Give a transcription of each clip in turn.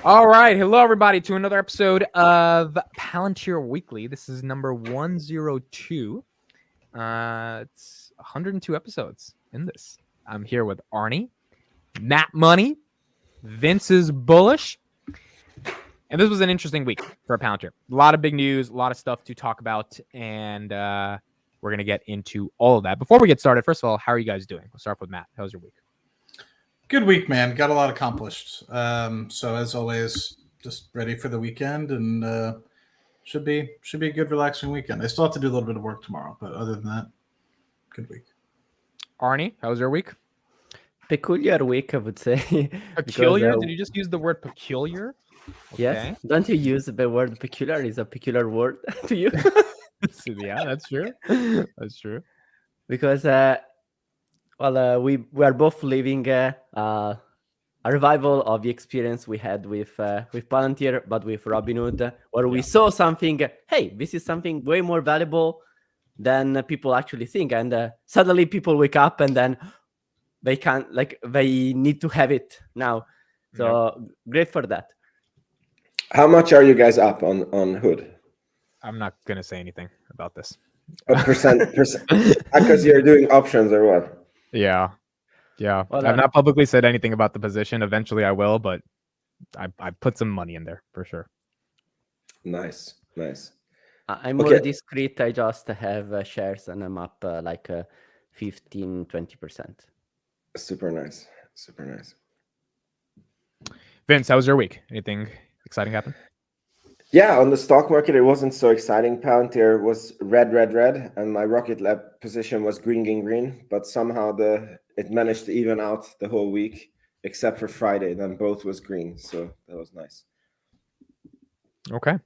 All right. Hello, everybody, to another episode of Palantir Weekly. This is number 102. It's 102 episodes in this. I'm here with Arnie, Matt Money, Vince is bullish. And this was an interesting week for Palantir. A lot of big news, a lot of stuff to talk about, and we're going to get into all of that. Before we get started, first of all, how are you guys doing? We'll start with Matt. How's your week? Good week, man. Got a lot accomplished. So as always, just ready for the weekend, and should be a good, relaxing weekend. I still have to do a little bit of work tomorrow, but other than that, good week. Arnie, how was your week? Peculiar week, I would say. Peculiar? Did you just use the word peculiar? Okay. Yes. Don't you use the word peculiar? Is a peculiar word to you? Yeah, that's true. That's true. Because we are both living a revival of the experience we had with Palantir, but with Robinhood, where we saw something. Hey, this is something way more valuable than people actually think, and suddenly people wake up and then they can't, they need to have it now. So great for that. How much are you guys up on Hood? I'm not gonna say anything about this. A percent because you're doing options or what? Yeah. Well, I've not publicly said anything about the position. Eventually I will, but I put some money in there for sure. Nice. I'm more discreet. I just have shares and I'm up 15-20%. Super nice. Vince, how was your week? Anything exciting happen? Yeah, on the stock market, it wasn't so exciting. Palantir was red, and my Rocket Lab position was green. But somehow it managed to even out the whole week, except for Friday. Then both was green, so that was nice. Okay.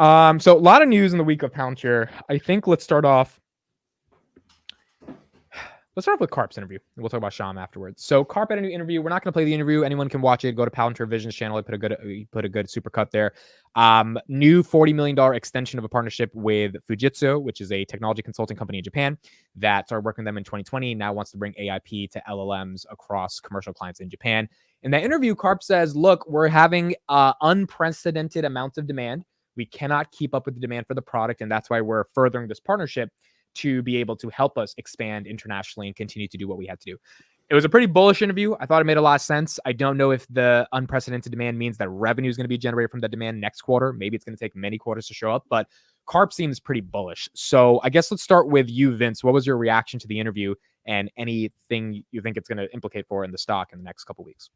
So a lot of news in the week of Palantir. I think let's start off with Karp's interview. We'll talk about Shyam afterwards. So Karp had a new interview. We're not going to play the interview. Anyone can watch it. Go to Palantir Vision's channel. I put a good super cut there. New $40 million extension of a partnership with Fujitsu, which is a technology consulting company in Japan that started working with them in 2020. Now wants to bring AIP to LLMs across commercial clients in Japan. In that interview, Karp says, look, we're having unprecedented amounts of demand. We cannot keep up with the demand for the product, and that's why we're furthering this partnership to be able to help us expand internationally and continue to do what we had to do. It was a pretty bullish interview. I thought it made a lot of sense. I don't know if the unprecedented demand means that revenue is going to be generated from that demand next quarter. Maybe it's going to take many quarters to show up, but Karp seems pretty bullish. So I guess let's start with you, Vince. What was your reaction to the interview and anything you think it's going to implicate for in the stock in the next couple of weeks?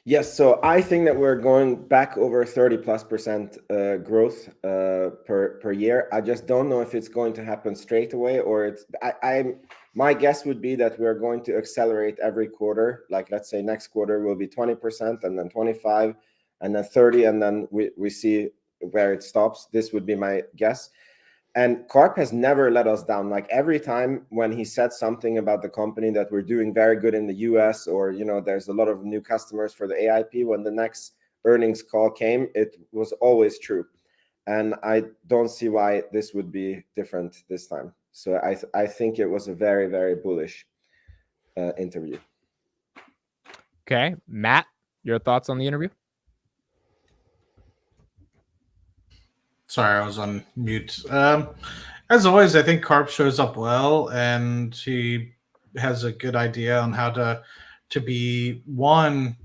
Yes, so I think that we're going back over 30+% growth per year. I just don't know if it's going to happen straight away, or my guess would be that we're going to accelerate every quarter. Like, let's say next quarter will be 20%, and then 25, and then 30, and then we see where it stops. This would be my guess. And Karp has never let us down. Like, every time when he said something about the company that we're doing very good in the US, or, there's a lot of new customers for the AIP, when the next earnings call came, it was always true. And I don't see why this would be different this time. So I think it was a very, very bullish interview. Okay. Matt, your thoughts on the interview? Sorry, I was on mute. As always, I think Karp shows up well, and he has a good idea on how to be one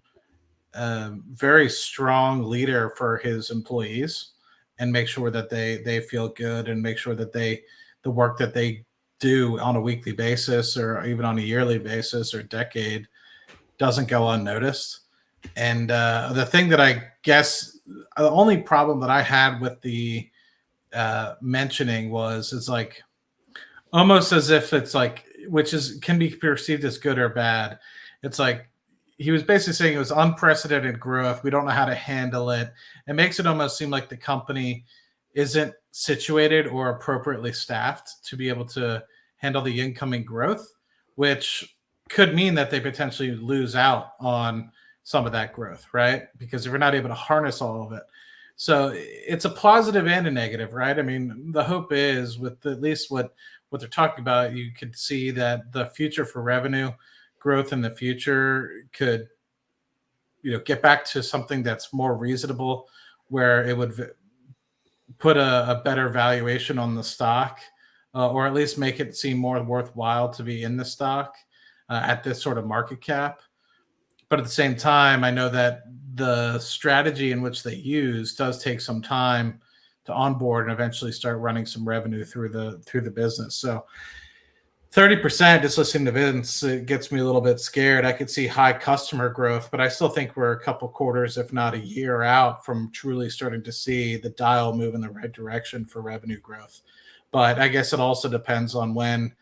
very strong leader for his employees, and make sure that they feel good, and make sure that the work that they do on a weekly basis, or even on a yearly basis or decade, doesn't go unnoticed. And the thing that I guess the only problem that I had with the mentioning was, it's like almost as if it's like, which can be perceived as good or bad. It's like he was basically saying it was unprecedented growth. We don't know how to handle it. It makes it almost seem like the company isn't situated or appropriately staffed to be able to handle the incoming growth, which could mean that they potentially lose out on some of that growth, right? Because if we're not able to harness all of it. So it's a positive and a negative, right? I mean, the hope is, with at least what they're talking about, you could see that the future for revenue growth in the future could get back to something that's more reasonable, where it would put a better valuation on the stock, or at least make it seem more worthwhile to be in the stock at this sort of market cap. But at the same time, I know that the strategy in which they use does take some time to onboard and eventually start running some revenue through the business. So 30%, just listening to Vince, it gets me a little bit scared. I could see high customer growth, but I still think we're a couple quarters, if not a year out from truly starting to see the dial move in the right direction for revenue growth. But I guess it also depends on when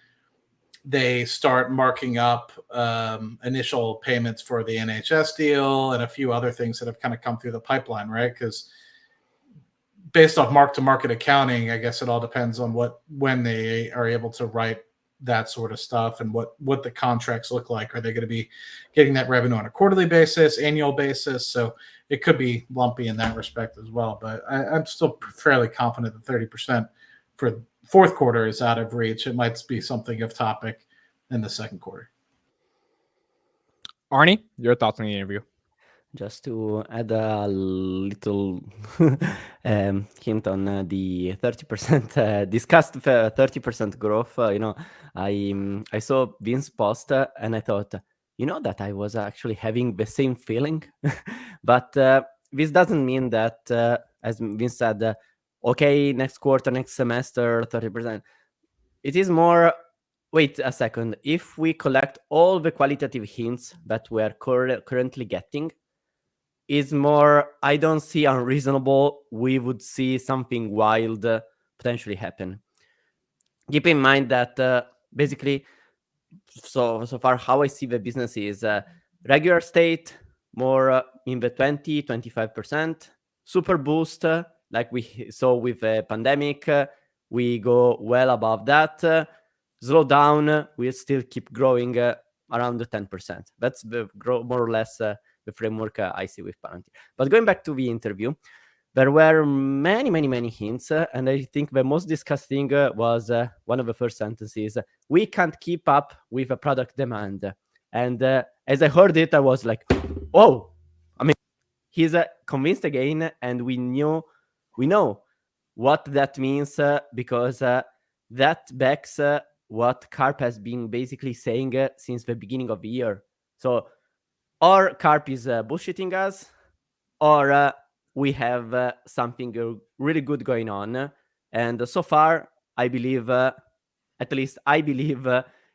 they start marking up initial payments for the NHS deal and a few other things that have kind of come through the pipeline, right? Because based off mark-to-market accounting, I guess it all depends on when they are able to write that sort of stuff and what the contracts look like. Are they going to be getting that revenue on a quarterly basis, annual basis? So it could be lumpy in that respect as well. But I'm still fairly confident that 30% for fourth quarter is out of reach. It might be something of topic in the second quarter. Arnie, your thoughts on the interview? Just to add a little hint on the 30% discussed 30% growth, I saw Vince's post and I thought, that I was actually having the same feeling. But this doesn't mean that, as Vince said, okay, next quarter, next semester, 30%. It is more, wait a second, if we collect all the qualitative hints that we're currently getting, is more, I don't see unreasonable we would see something wild potentially happen. Keep in mind that basically, so far how I see the business is regular state, more in the 20-25%, super boost, like we saw with the pandemic, we go well above that. Slow down, we still keep growing around the 10%. That's the more or less the framework I see with Palantir. But going back to the interview, there were many hints, and I think the most discussed thing was one of the first sentences: we can't keep up with the product demand. And as I heard it, I was like, oh, I mean, he's convinced again, and we know what that means because that backs what Karp has been basically saying since the beginning of the year. So, or Karp is bullshitting us, or we have something really good going on. And so far, I believe, at least I believe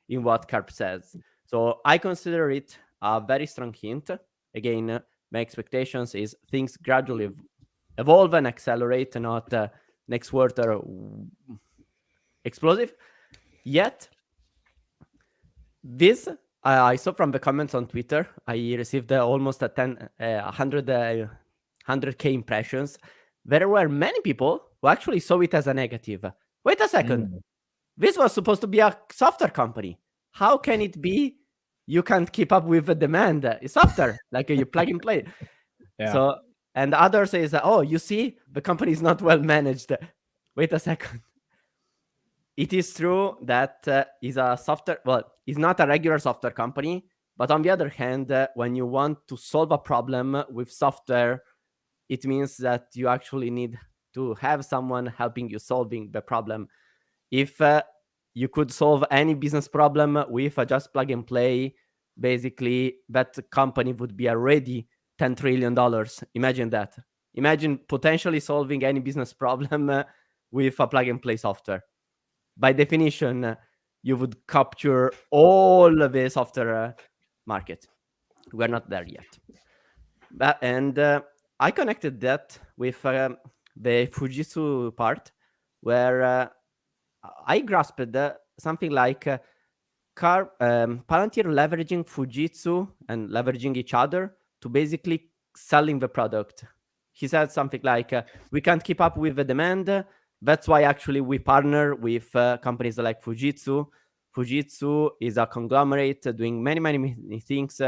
in what Karp says. So I consider it a very strong hint. Again, my expectations is things gradually evolve and accelerate, not next quarter explosive. Yet, this I saw from the comments on Twitter. I received almost 100K impressions. There were many people who actually saw it as a negative. Wait a second. This was supposed to be a software company. How can it be you can't keep up with the demand? It's software, like you plug and play. Yeah. So, and others say, oh, you see, the company is not well managed. Wait a second. It is true that is a software, well, it's not a regular software company, but on the other hand, when you want to solve a problem with software, it means that you actually need to have someone helping you solving the problem. If you could solve any business problem with just plug and play, basically that company would be already $10 trillion. Imagine that. Imagine potentially solving any business problem with a plug and play software. By definition, you would capture all the software market. We're not there yet. And I connected that with the Fujitsu part, where I grasped something like Palantir leveraging Fujitsu and leveraging each other to basically selling the product. He said something like, we can't keep up with the demand. That's why actually we partner with companies like Fujitsu. Fujitsu is a conglomerate doing many things.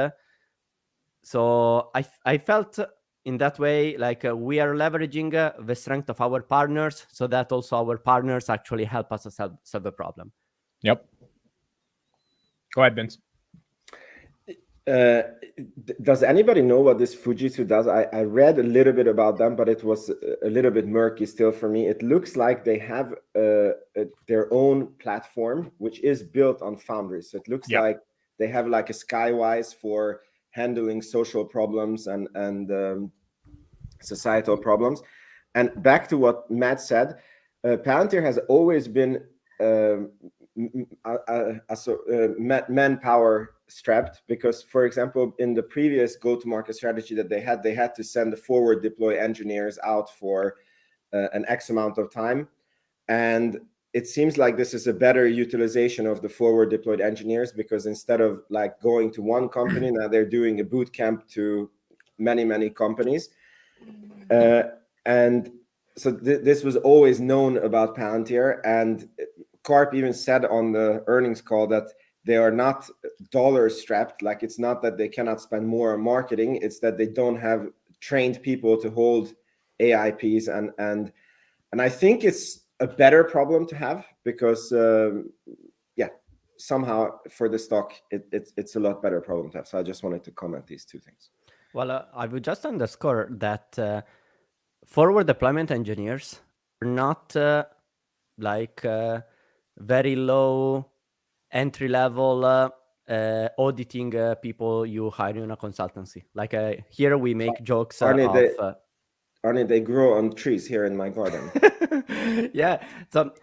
So I felt in that way like we are leveraging the strength of our partners so that also our partners actually help us solve the problem. Yep. Go ahead, Vince. Does anybody know what this Fujitsu does? I read a little bit about them, but it was a little bit murky still for me. It looks like they have their own platform, which is built on Foundry. So it looks like they have like a Skywise for handling social problems and societal problems. And back to what Matt said, Palantir has always been manpower strapped, because, for example, in the previous go-to-market strategy that they had to send the forward deploy engineers out for an X amount of time. And it seems like this is a better utilization of the forward deployed engineers, because instead of like going to one company, now they're doing a boot camp to many companies. And so this was always known about Palantir, and Karp even said on the earnings call that they are not dollar strapped. Like, it's not that they cannot spend more on marketing, it's that they don't have trained people to hold AIPs, and I think it's a better problem to have, because somehow for the stock it's a lot better problem to have. So I just wanted to comment these two things. Well, I would just underscore that forward deployment engineers are not very low entry level auditing people you hire in a consultancy. Like here we make jokes Arnie, they grow on trees here in my garden. Yeah, so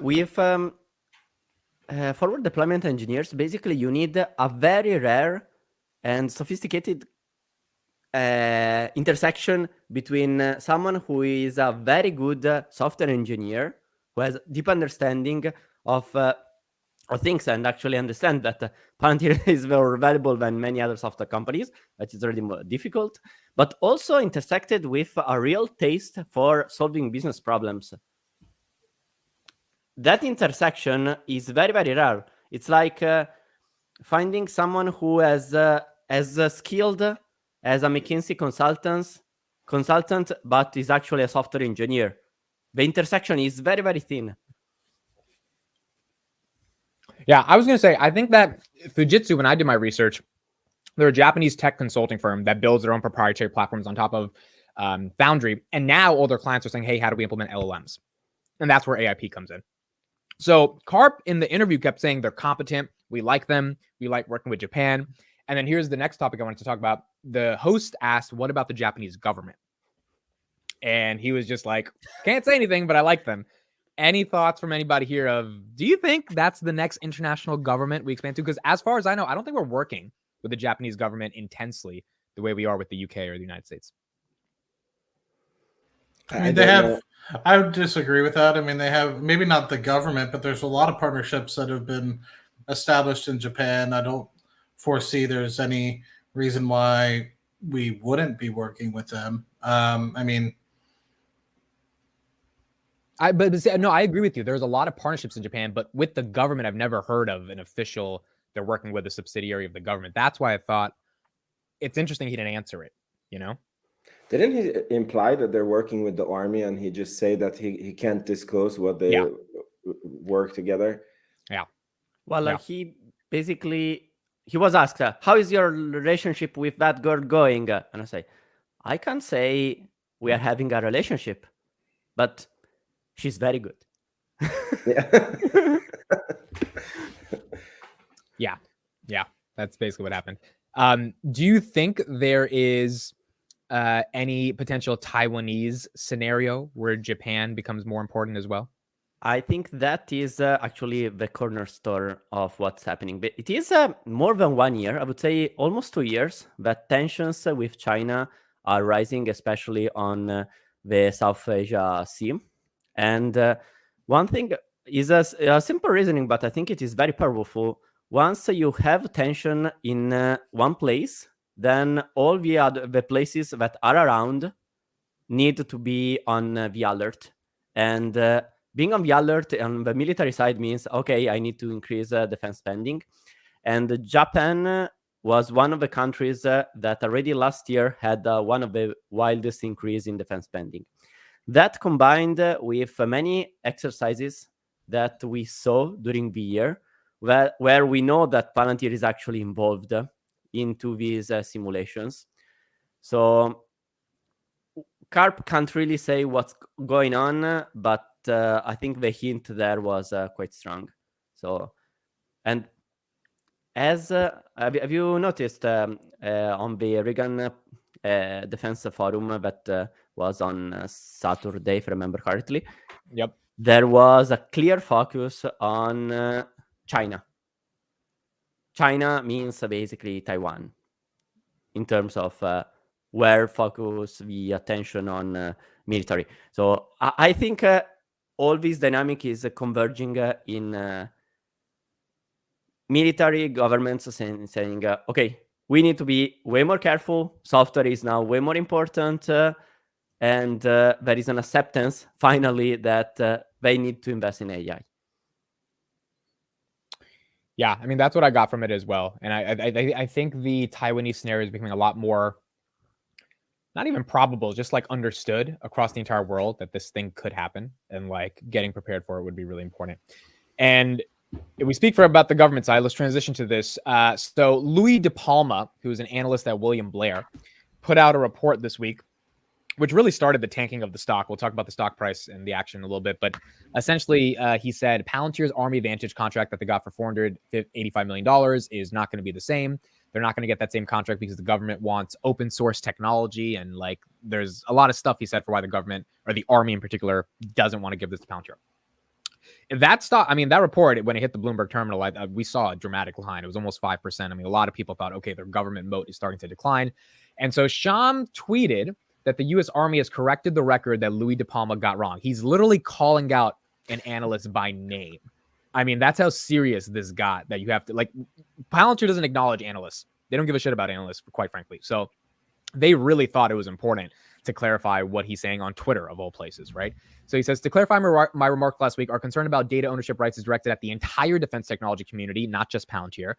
with forward deployment engineers, basically you need a very rare and sophisticated intersection between someone who is a very good software engineer, who has deep understanding of things and actually understand that Palantir is more valuable than many other software companies, that is already more difficult, but also intersected with a real taste for solving business problems. That intersection is very, very rare. It's like finding someone who is as skilled as a McKinsey consultant, but is actually a software engineer. The intersection is very, very thin. Yeah, I was going to say, I think that Fujitsu, when I did my research, they're a Japanese tech consulting firm that builds their own proprietary platforms on top of Foundry. And now all their clients are saying, hey, how do we implement LLMs? And that's where AIP comes in. So Karp in the interview kept saying they're competent. We like them. We like working with Japan. And then here's the next topic I wanted to talk about. The host asked, what about the Japanese government? And he was just like, can't say anything, but I like them. Any thoughts from anybody here of, do you think that's the next international government we expand to? Because as far as I know, I don't think we're working with the Japanese government intensely the way we are with the UK or the United States. I mean, they have, I would disagree with that. I mean, they have, maybe not the government, but there's a lot of partnerships that have been established in Japan. I don't foresee there's any reason why we wouldn't be working with them. I mean, I agree with you. There's a lot of partnerships in Japan, but with the government, I've never heard of an official, they're working with a subsidiary of the government. That's why I thought it's interesting he didn't answer it, you know? Didn't he imply that they're working with the army, and he just say that he can't disclose what they work together? Yeah. Well, he basically, he was asked, how is your relationship with that girl going? And I say, I can't say we are having a relationship, but she's very good. Yeah. That's basically what happened. Do you think there is any potential Taiwanese scenario where Japan becomes more important as well? I think that is actually the cornerstone of what's happening. But it is more than 1 year, I would say almost 2 years, that tensions with China are rising, especially on the South Asia Sea. And one thing is a simple reasoning, but I think it is very powerful. Once you have tension in one place, then all the places that are around need to be on the alert. And being on the alert on the military side means, okay, I need to increase defense spending. And Japan was one of the countries that already last year had one of the wildest increase in defense spending. That combined with many exercises that we saw during the year, where we know that Palantir is actually involved into these simulations. So Karp can't really say what's going on, but I think the hint there was quite strong. So, and as have you noticed on the Reagan Defense Forum that was on Saturday, if I remember correctly? Yep. There was a clear focus on China. China means basically Taiwan in terms of where focus the attention on military. So I think all this dynamic is converging in military governments saying, okay, we need to be way more careful. Software is now way more important. And there is an acceptance finally that they need to invest in AI. Yeah, I mean, that's what I got from it as well. And I think the Taiwanese scenario is becoming a lot more, not even probable, just like understood across the entire world that this thing could happen, and like getting prepared for it would be really important. And if we speak about the government side, let's transition to this. So Louie DiPalma, who's an analyst at William Blair, put out a report this week, which really started the tanking of the stock. We'll talk about the stock price and the action in a little bit. But essentially, he said Palantir's Army Vantage contract that they got for $485 million is not going to be the same. They're not going to get that same contract because the government wants open source technology. And like, there's a lot of stuff, he said, for why the government, or the Army in particular, doesn't want to give this to Palantir. That stock, I mean, that report, when it hit the Bloomberg terminal, we saw a dramatic decline. It was almost 5%. I mean, a lot of people thought, okay, their government moat is starting to decline. And so Shyam tweeted that the U.S. Army has corrected the record that Louie DiPalma got wrong. He's literally calling out an analyst by name. I mean, that's how serious this got, that you have to, like, Palantir doesn't acknowledge analysts. They don't give a shit about analysts, quite frankly. So they really thought it was important to clarify what he's saying on Twitter, of all places, right? So he says, to clarify my remark last week, our concern about data ownership rights is directed at the entire defense technology community, not just Palantir,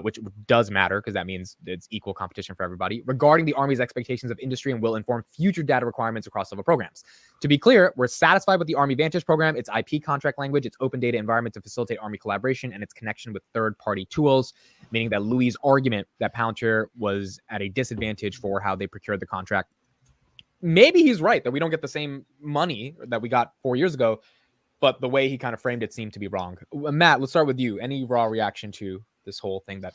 which does matter because that means it's equal competition for everybody, regarding the Army's expectations of industry and will inform future data requirements across several programs. To be clear, we're satisfied with the Army Vantage program, its IP contract language, its open data environment to facilitate Army collaboration, and its connection with third-party tools, meaning that Louie's argument that Palantir was at a disadvantage for how they procured the contract, maybe he's right that we don't get the same money that we got 4 years ago, but the way he kind of framed it seemed to be wrong. Matt, let's start with you. Any raw reaction to this whole thing that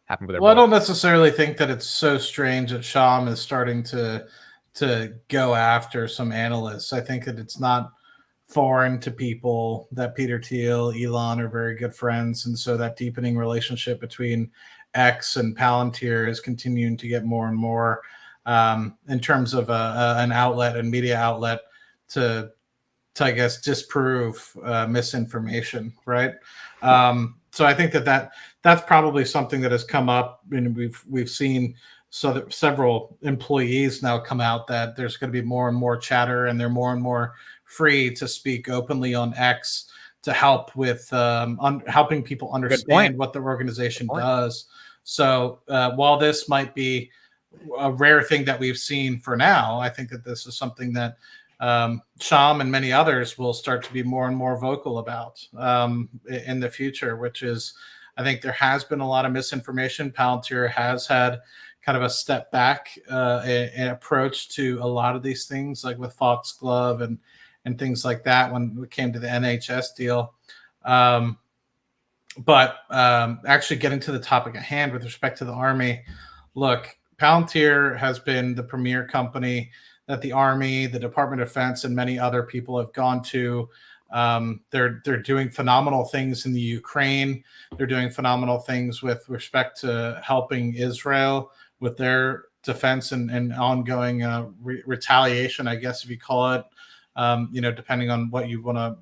happened with everyone? Well, I don't necessarily think that it's so strange that Shyam is starting to go after some analysts. I think that it's not foreign to people that Peter Thiel, Elon are very good friends, and so that deepening relationship between X and Palantir is continuing to get more and more in terms of an outlet and media outlet to I guess disprove misinformation, right? So I think that's probably something that has come up, and we've seen several employees now come out that there's going to be more and more chatter, and they're more and more free to speak openly on X to help with helping people understand what their organization does. So while this might be a rare thing that we've seen for now, I think that this is something that Shyam and many others will start to be more and more vocal about in the future, which is, I think there has been a lot of misinformation. Palantir has had kind of a step back an approach to a lot of these things, like with Foxglove and things like that when it came to the NHS deal. But actually getting to the topic at hand with respect to the Army, look, Palantir has been the premier company that the Army, the Department of Defense, and many other people have gone to. They're doing phenomenal things in the Ukraine. They're doing phenomenal things with respect to helping Israel with their defense and ongoing retaliation, I guess, if you call it, depending on what you want to,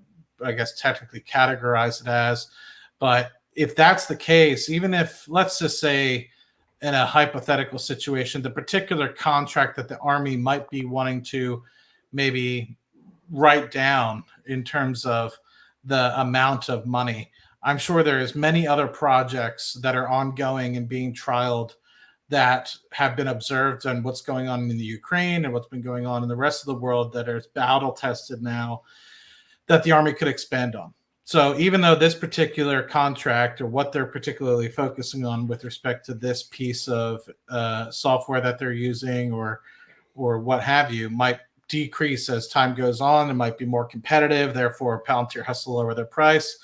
I guess, technically categorize it as. But if that's the case, even if, let's just say, in a hypothetical situation, the particular contract that the Army might be wanting to maybe write down in terms of the amount of money, I'm sure there is many other projects that are ongoing and being trialed that have been observed on what's going on in the Ukraine and what's been going on in the rest of the world that are battle tested now that the Army could expand on. So even though this particular contract or what they're particularly focusing on with respect to this piece of software that they're using or what have you might decrease as time goes on, it might be more competitive, therefore Palantir has to lower their price.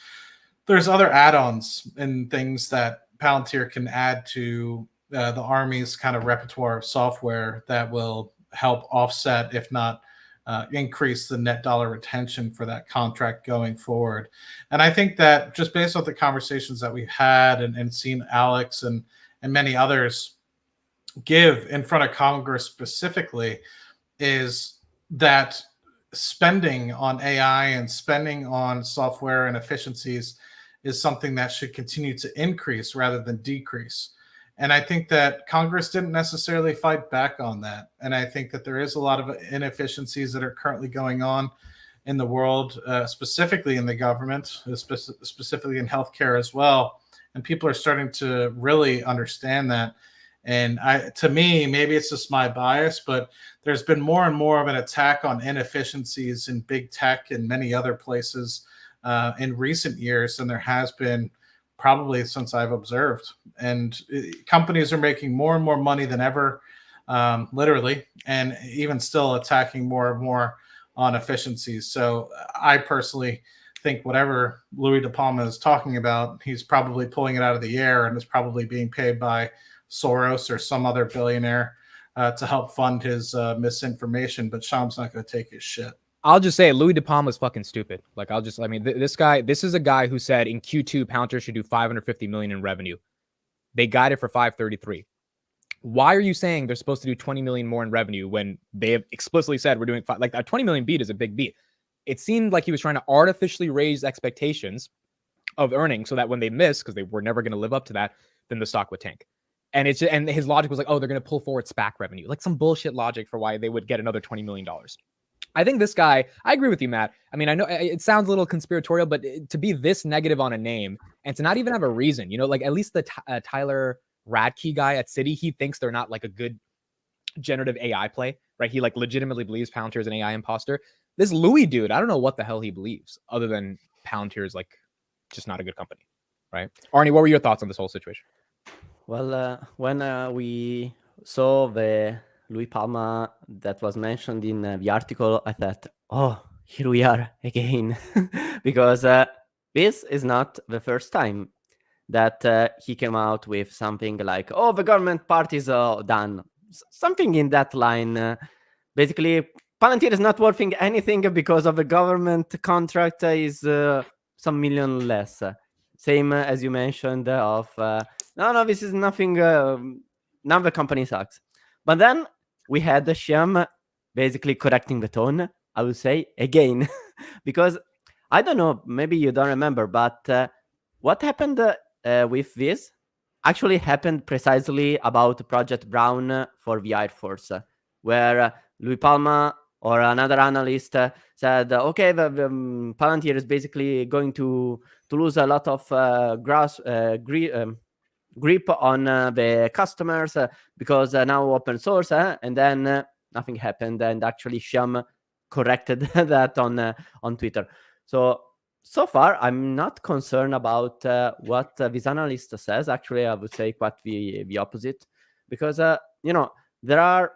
There's other add-ons and things that Palantir can add to the Army's kind of repertoire of software that will help offset, if not increase the net dollar retention for that contract going forward. And I think that just based on the conversations that we've had and seen Alex and many others give in front of Congress specifically, is that spending on AI and spending on software and efficiencies is something that should continue to increase rather than decrease. And I think that Congress didn't necessarily fight back on that. And I think that there is a lot of inefficiencies that are currently going on in the world, specifically in the government, specifically in healthcare as well. And people are starting to really understand that. And to me, maybe it's just my bias, but there's been more and more of an attack on inefficiencies in big tech and many other places in recent years than there has been probably since I've observed. And companies are making more and more money than ever, literally, and even still attacking more and more on efficiencies. So I personally think whatever Louie DiPalma is talking about, he's probably pulling it out of the air and is probably being paid by Soros or some other billionaire to help fund his misinformation. But Shyam's not going to take his shit. I'll just say Louie DiPalma is fucking stupid. Like, this is a guy who said in Q2, Palantir should do 550 million in revenue. They guided for 533. Why are you saying they're supposed to do 20 million more in revenue when they have explicitly said we're doing like a 20 million beat is a big beat? It seemed like he was trying to artificially raise expectations of earnings so that when they miss, because they were never going to live up to that, then the stock would tank. And it's just, and his logic was like, oh, they're going to pull forward SPAC revenue, like some bullshit logic for why they would get another $20 million. I think this guy, I agree with you, Matt. I mean, I know it sounds a little conspiratorial, but to be this negative on a name and to not even have a reason, like at least the Tyler Radke guy at Citi, he thinks they're not like a good generative AI play, right? He like legitimately believes Palantir is an AI imposter. This Louie dude, I don't know what the hell he believes other than Palantir is like just not a good company, right? Arnie, what were your thoughts on this whole situation? Well, when we saw the Louie DiPalma that was mentioned in the article, I thought, oh, here we are again. Because this is not the first time that he came out with something like, oh, the government part is done. Something in that line. Basically, Palantir is not worth anything because of the government contract is some million less. Same as you mentioned of, no, this is nothing. Now the company sucks. But then we had Shyam basically correcting the tone, I would say, again. Because, I don't know, maybe you don't remember, but what happened with this actually happened precisely about Project Brown for the Air Force, where Louie DiPalma or another analyst said, okay, the Palantir is basically going to lose a lot of grip on the customers because now open source, and then nothing happened. And actually, Shyam corrected that on Twitter. So far, I'm not concerned about what this analyst says. Actually, I would say quite the opposite, because there are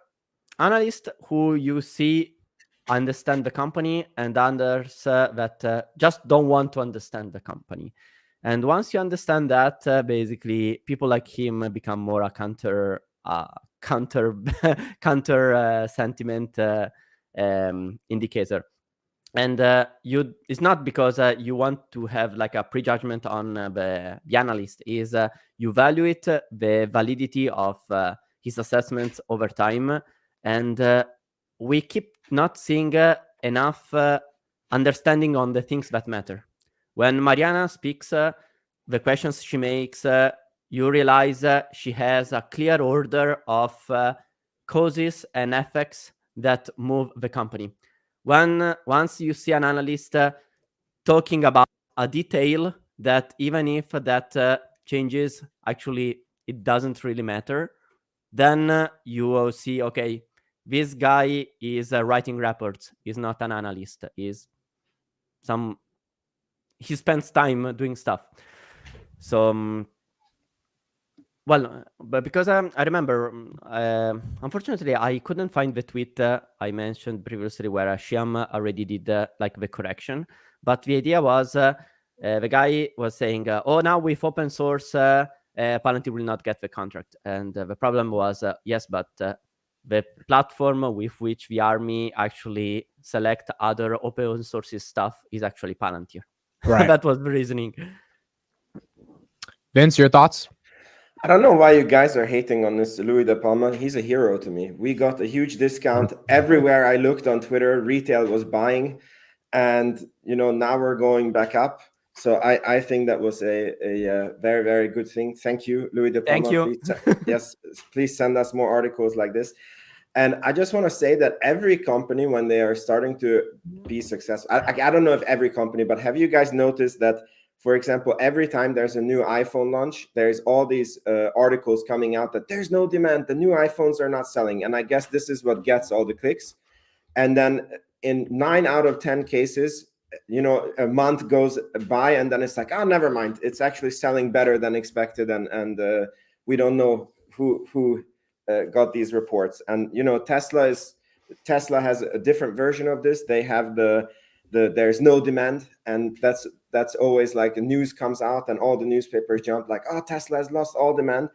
analysts who you see understand the company and others that just don't want to understand the company. And once you understand that, basically, people like him become more a counter sentiment indicator. And it's not because you want to have like a prejudgment on the analyst. Is you evaluate the validity of his assessments over time, and we keep not seeing enough understanding on the things that matter. When Mariana speaks, the questions she makes, you realize she has a clear order of causes and effects that move the company. Once you see an analyst talking about a detail that even if that changes, actually it doesn't really matter, then you will see, okay, this guy is writing reports, is not an analyst, is some he spends time doing stuff. So but because I remember, unfortunately, I couldn't find the tweet I mentioned previously where Shyam already did like the correction. But the idea was the guy was saying, "Oh, now with open source, Palantir will not get the contract." And the problem was, yes, but the platform with which the army actually select other open source stuff is actually Palantir. Right. That was the reasoning. Vince, your thoughts? I don't know why you guys are hating on this Louie DiPalma. He's a hero to me. We got a huge discount everywhere I looked on Twitter. Retail was buying, and now we're going back up. So I think that was a very, very good thing. Thank you, Louie DiPalma. Thank you. Yes, please send us more articles like this. And I just want to say that every company, when they are starting to be successful, I don't know if every company, but have you guys noticed that, for example, every time there's a new iPhone launch, there's all these articles coming out that there's no demand, the new iPhones are not selling. And I guess this is what gets all the clicks. And then in 9 out of 10 cases, a month goes by and then it's like, oh, never mind. It's actually selling better than expected. And we don't know who got these reports. And, Tesla has a different version of this. They have there's no demand, and that's always like news comes out and all the newspapers jump like, oh, Tesla has lost all demand.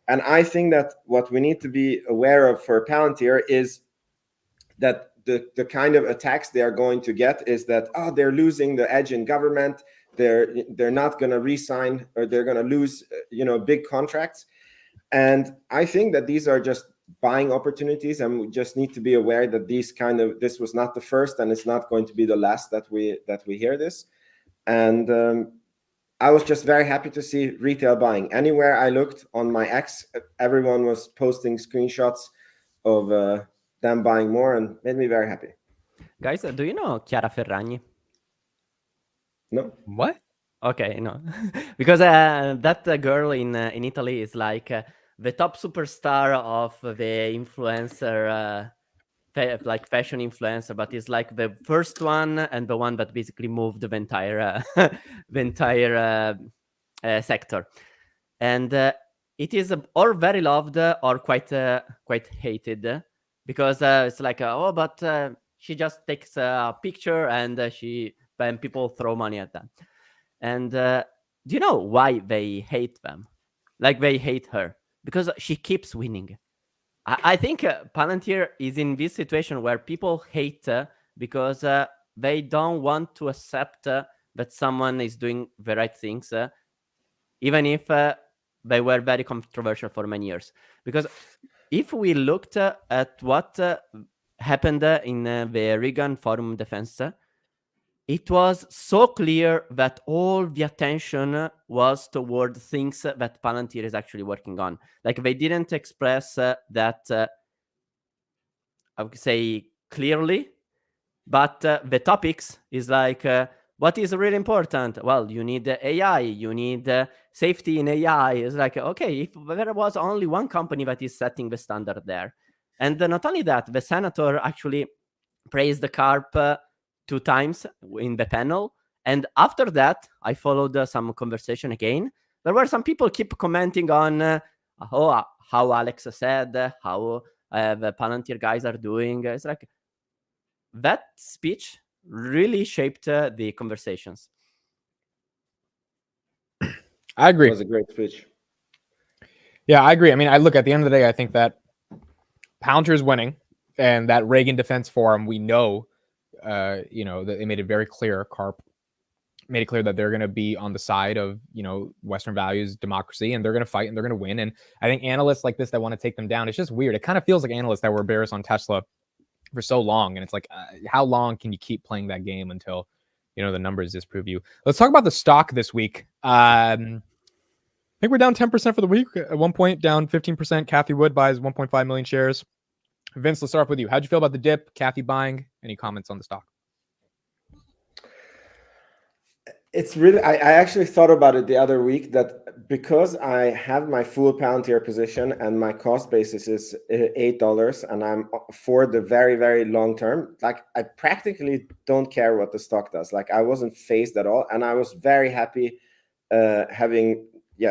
And I think that what we need to be aware of for Palantir is that the kind of attacks they are going to get is that, oh, they're losing the edge in government, they're not going to re-sign, or they're going to lose big contracts. And I think that these are just buying opportunities, and we just need to be aware that this was not the first, and it's not going to be the last that we hear this. And I was just very happy to see retail buying. Anywhere I looked on my X, everyone was posting screenshots of them buying more, and made me very happy. Guys, do you know Chiara Ferragni? No. What? Okay, no, because that girl in Italy is like the top superstar of the influencer, like fashion influencer, but it's like the first one and the one that basically moved the entire sector, and it is or very loved or quite hated, because it's like but she just takes a picture and people throw money at them. And do you know why they hate them? Like, they hate her because she keeps winning. I think Palantir is in this situation where people hate because they don't want to accept that someone is doing the right things, even if they were very controversial for many years. Because if we looked at what happened in the Reagan Forum Defense, it was so clear that all the attention was toward things that Palantir is actually working on. Like, they didn't express that, I would say, clearly, but the topics is like, what is really important? Well, you need AI, you need safety in AI. It's like, okay, if there was only one company that is setting the standard there. And not only that, the senator actually praised the Karp 2 times in the panel. And after that, I followed some conversation again. There were some people keep commenting on how Alex said, how the Palantir guys are doing. It's like, that speech really shaped the conversations. I agree. It was a great speech. Yeah, I agree. I mean, I look, at the end of the day, I think that Palantir is winning, and that Reagan Defense Forum, we know, that they made it very clear. Karp made it clear that they're going to be on the side of, Western values, democracy, and they're going to fight and they're going to win. And I think analysts like this that want to take them down, it's just weird. It kind of feels like analysts that were bearish on Tesla for so long. And it's like, how long can you keep playing that game until, the numbers disprove you? Let's talk about the stock this week. I think we're down 10% for the week. At one point, down 15%. Kathy Wood buys 1.5 million shares. Vince, let's start off with you. How'd you feel about the dip? Kathy buying? Any comments on the stock? It's really, I actually thought about it the other week that because I have my full Palantir position and my cost basis is $8 and I'm for the very, very long term, like I practically don't care what the stock does. Like I wasn't phased at all. And I was very happy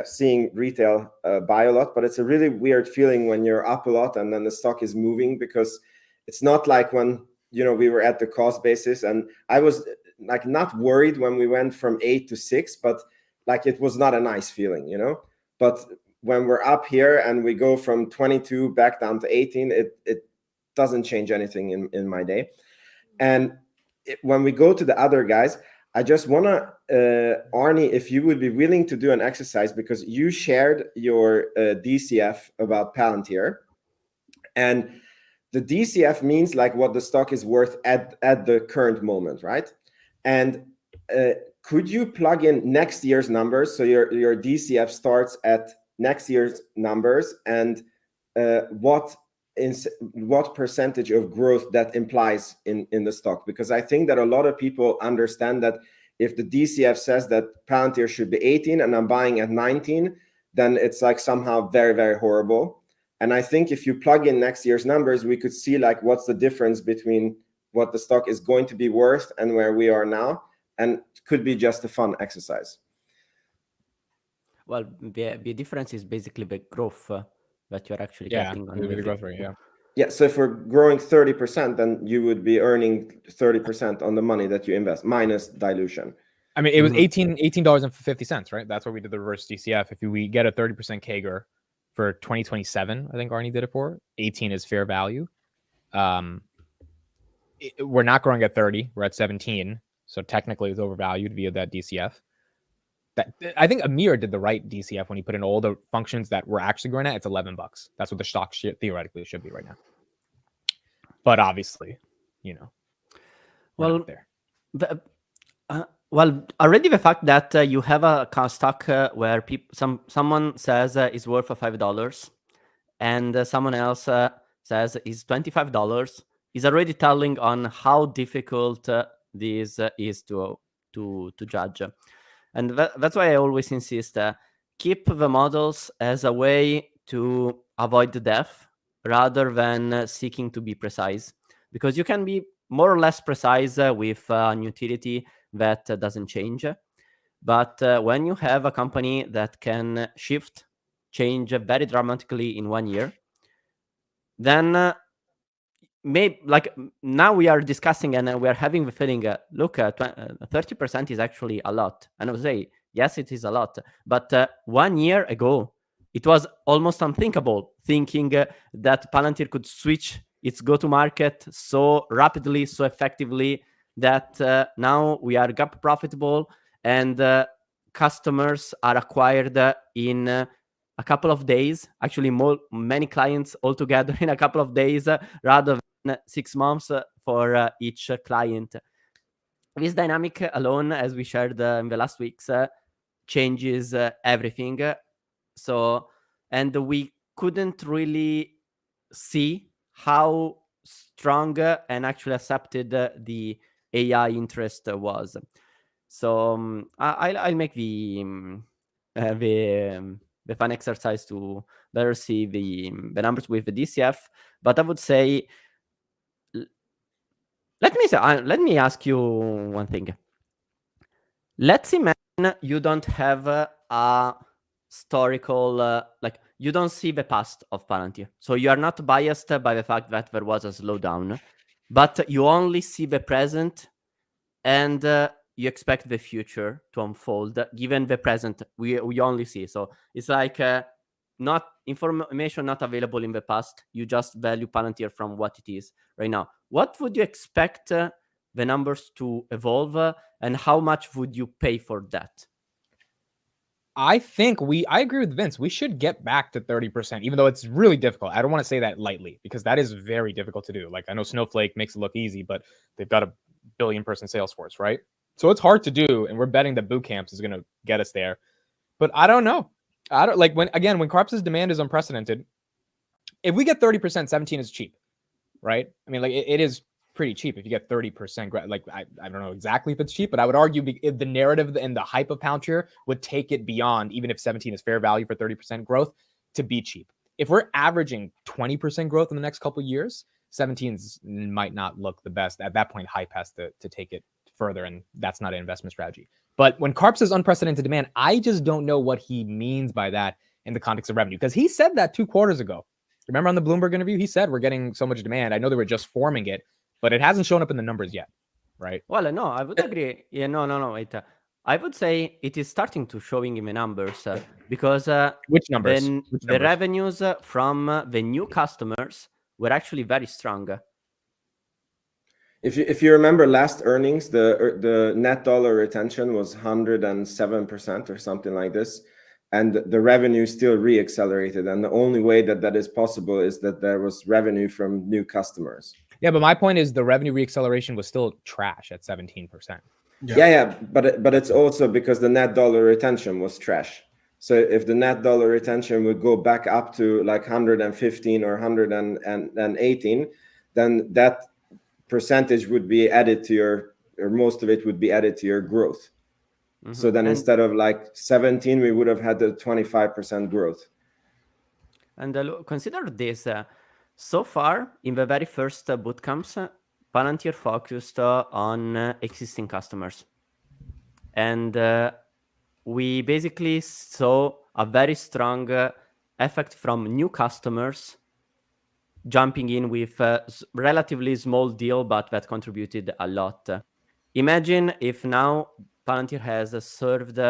seeing retail buy a lot, but it's a really weird feeling when you're up a lot and then the stock is moving, because it's not like when, we were at the cost basis and I was like not worried when we went from 8 to 6, but like it was not a nice feeling, but when we're up here and we go from 22 back down to 18, it doesn't change anything in my day. And when we go to the other guys, I just want to, Arnie, if you would be willing to do an exercise, because you shared your DCF about Palantir, and the DCF means like what the stock is worth at the current moment, right? And could you plug in next year's numbers? So your DCF starts at next year's numbers, and what percentage of growth that implies in the stock? Because I think that a lot of people understand that if the DCF says that Palantir should be 18 and I'm buying at 19, then it's like somehow very, very horrible. And I think if you plug in next year's numbers, we could see like what's the difference between what the stock is going to be worth and where we are now, and it could be just a fun exercise. Well, the difference is basically the growth that you're actually getting on the growth rate. Yeah, so if we're growing 30%, then you would be earning 30% on the money that you invest minus dilution. I mean, it was $18.50, right? That's what we did the reverse DCF. If we get a 30% CAGR for 2027, I think Arnie did it for 18 is fair value. We're not growing at 30. We're at 17. So technically it's overvalued via that DCF. I think Amir did the right DCF when he put in all the functions that we're actually growing at. It's $11. That's what the stock theoretically should be right now. But obviously, well, there. Well, already the fact that you have a stock where someone says is worth $5 and someone else says is $25 is already telling on how difficult this is to judge. And that's why I always insist, keep the models as a way to avoid the death rather than seeking to be precise. Because you can be more or less precise with an utility that doesn't change. But when you have a company that can change very dramatically in 1 year, then maybe like now we are discussing and we are having the feeling, look, 30% is actually a lot. And I would say, yes, it is a lot. But 1 year ago, it was almost unthinkable thinking that Palantir could switch its go-to-market so rapidly, so effectively, that now we are GAAP profitable and customers are acquired in a couple of days. Actually, many clients altogether in a couple of days rather than 6 months for each client. This dynamic alone, as we shared in the last weeks, changes everything. And we couldn't really see how strong and actually accepted the AI interest was. So I'll make the fun exercise to better see the numbers with the DCF. But I would say, let me ask you one thing. Let's imagine you don't have a historical, you don't see the past of Palantir. So you are not biased by the fact that there was a slowdown, but you only see the present and you expect the future to unfold given the present we only see. So it's like not information not available in the past. You just value Palantir from what it is right now. What would you expect the numbers to evolve and how much would you pay for that? I think I agree with Vince. We should get back to 30%, even though it's really difficult. I don't want to say that lightly because that is very difficult to do. Like I know Snowflake makes it look easy, but they've got a billion-person sales force, right? So it's hard to do, and we're betting that boot camps is going to get us there. But I don't know. When Karp's demand is unprecedented, if we get 30%, 17 is cheap, right? I mean, like it is pretty cheap if you get 30%. Like I don't know exactly if it's cheap, but I would argue the narrative and the hype of Palantir would take it beyond, even if 17 is fair value for 30% growth, to be cheap. If we're averaging 20% growth in the next couple of years, 17s might not look the best. At that point, hype has to take it further, and that's not an investment strategy. But when Karp says unprecedented demand, I just don't know what he means by that in the context of revenue, because he said that 2 quarters ago. Remember on the Bloomberg interview, he said we're getting so much demand. I know they were just forming it, but it hasn't shown up in the numbers yet, right? Well, no, I would agree. Yeah, no, wait. I would say it is starting to showing in the numbers because Which numbers? The revenues from the new customers were actually very strong. If you remember last earnings, the net dollar retention was 107% or something like this. And the revenue still re-accelerated. And the only way that is possible is that there was revenue from new customers. Yeah, but my point is the revenue re-acceleration was still trash at 17%. Yeah. But it's also because the net dollar retention was trash. So if the net dollar retention would go back up to like 115 or 118, then that percentage would be added to or most of it would be added to your growth. Mm-hmm. So then instead of like 17, we would have had the 25% growth. And consider this. So far, in the very first bootcamps, Palantir focused on existing customers. And we basically saw a very strong effect from new customers jumping in with a relatively small deal, but that contributed a lot. Imagine if now Palantir has served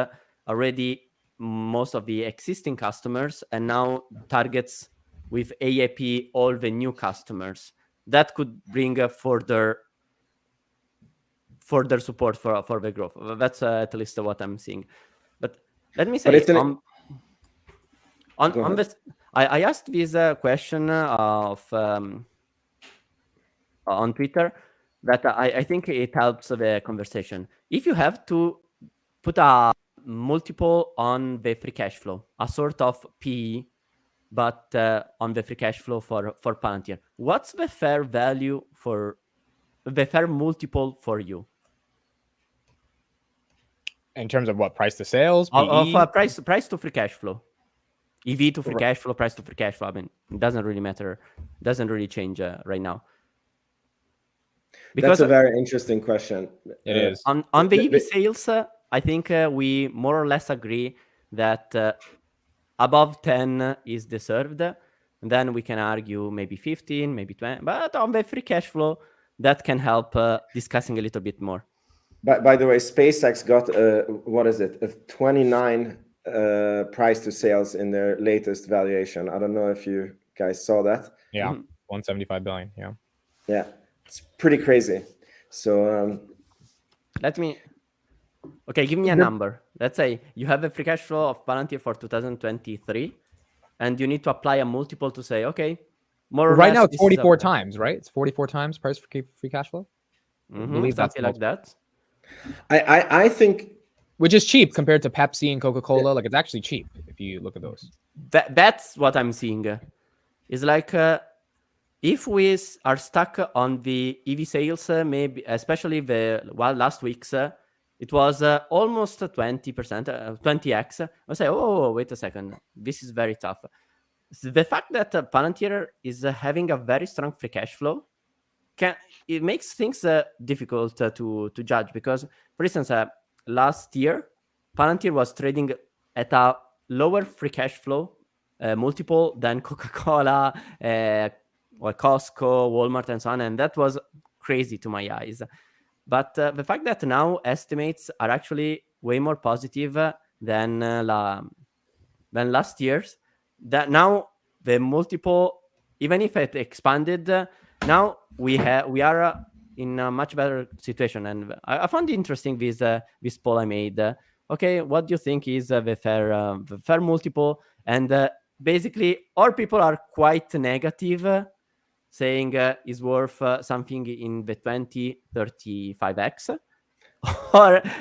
already most of the existing customers and now targets with AAP all the new customers. That could bring further support for the growth. That's at least what I'm seeing. But let me say, on this, I asked this question of on Twitter that I think it helps the conversation. If you have to put a multiple on the free cash flow, a sort of PE, but on the free cash flow for Palantir, what's the fair value for the fair multiple for you? In terms of what, price to sales? Of price to free cash flow. EV to free cash flow, price to free cash flow. I mean, it doesn't really matter. It doesn't really change right now. Because that's a very interesting question. It is. On the EV sales, I think we more or less agree that above 10 is deserved. And then we can argue maybe 15, maybe 20. But on the free cash flow, that can help discussing a little bit more. By the way, SpaceX got a 29 price to sales in their latest valuation. I don't know if you guys saw that. Yeah, 175 billion. Yeah, it's pretty crazy. So give me a number. Let's say you have a free cash flow of Palantir for 2023, and you need to apply a multiple to say, okay, more or less. Right now, it's 44 times, right? It's 44 times price for free cash flow. I believe something like that. I think, which is cheap compared to Pepsi and Coca-Cola. Like, it's actually cheap if you look at those. That's what I'm seeing. It's like if we are stuck on the EV sales, maybe especially last week's, it was almost 20%, 20x. I say, oh, wait a second, this is very tough. So the fact that Palantir is having a very strong free cash flow, it makes things difficult to judge, because, for instance, last year, Palantir was trading at a lower free cash flow multiple than Coca-Cola, or Costco, Walmart, and so on, and that was crazy to my eyes. But the fact that now estimates are actually way more positive than last year's, that now the multiple, even if it expanded, now we are in a much better situation. And I found interesting this poll I made. Okay, what do you think is the fair multiple? And basically, all people are quite negative, saying is worth something in the 20-35x.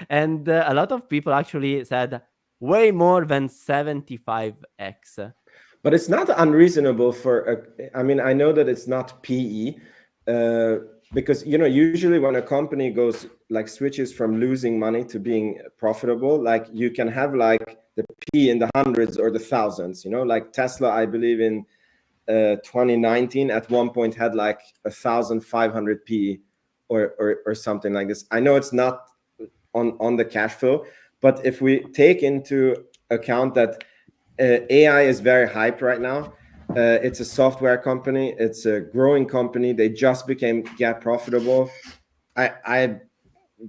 And a lot of people actually said way more than 75x. But it's not unreasonable I mean, I know that it's not PE, because usually when a company goes like switches from losing money to being profitable, like you can have like the P in the hundreds or the thousands, like Tesla, I believe in 2019 at one point had like 1,500 P or something like this. I know it's not on the cash flow, but if we take into account that AI is very hype right now, it's a software company, it's a growing company, they just became GAAP profitable. I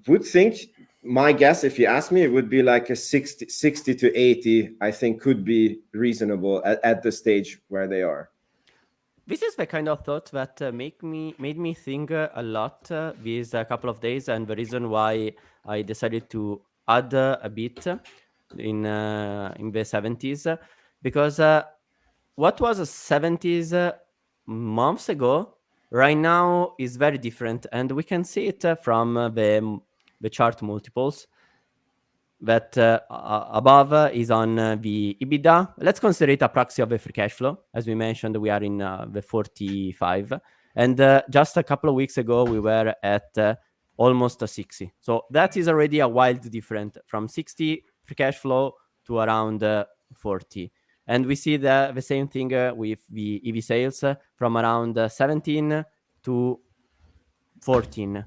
would think, my guess, if you ask me, it would be like a 60 to 80, I think could be reasonable at the stage where they are. This is the kind of thought that made me think a lot these couple of days, and the reason why I decided to add a bit in the 70s, because what was 70s months ago right now is very different, and we can see it from the chart multiples that above is on the EBITDA. Let's consider it a proxy of the free cash flow. As we mentioned, we are in the 45, and just a couple of weeks ago we were at almost a 60. So that is already a wild difference from 60 free cash flow to around 40. And we see the same thing with the EV sales from around 17 to 14.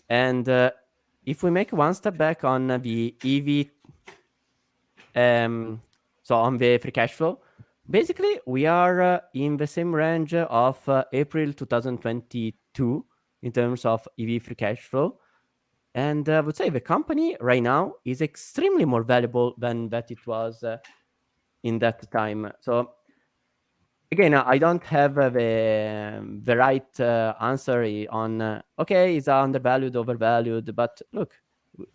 And if we make one step back on the EV, so on the free cash flow, basically we are in the same range of April 2022 in terms of EV free cash flow. And I would say the company right now is extremely more valuable than that it was in that time. So again, I don't have the right answer on, okay, is undervalued, overvalued. But look,